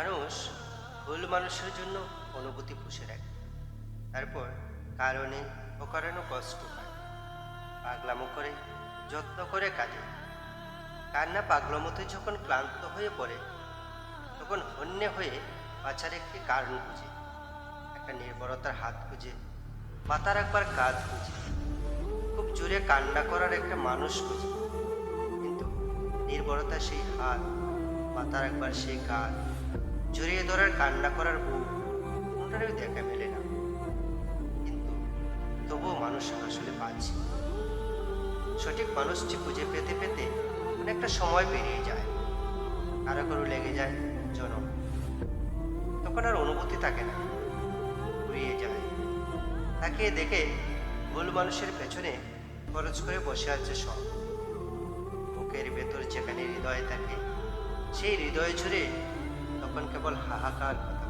মানুষ ভুল মানুষের জন্য অনুভূতি পুষে রাখে, তারপর কারণে অকারণে কষ্ট পায়, পাগলামো করে, যত্ন করে কাঁদে। কান্না পাগলামোতে যখন ক্লান্ত হয়ে পড়ে, তখন হন্যে হয়ে বাঁচার একটি কারণ খুঁজে, একটা নির্ভরতার হাত খুঁজে, মাথার একবার কাঁধ খুঁজে, খুব জোরে কান্না করার একটা মানুষ খুঁজে। কিন্তু নির্ভরতা সেই হাত, মাথার একবার সেই কাঁধ, জড়িয়ে ধরার কান্না করার বুক, কোনটারই দেখা মেলে না। কিন্তু তবুও মানুষ আসলে পাচ্ছে। সঠিক মানুষটি খুঁজে পেতে পেতে অনেকটা সময় পেরিয়ে যায়, কারো কারো লেগে যায় জনম। তখন আর অনুভূতি থাকে না, ফুরিয়ে যায়। তাকে দেখে ভুল মানুষের পেছনে খরচ করে বসে আছে সব। বুকের ভেতর যেখানে হৃদয় থাকে, সেই হৃদয় জুড়ে তখন কেবল হাহাকার কথা।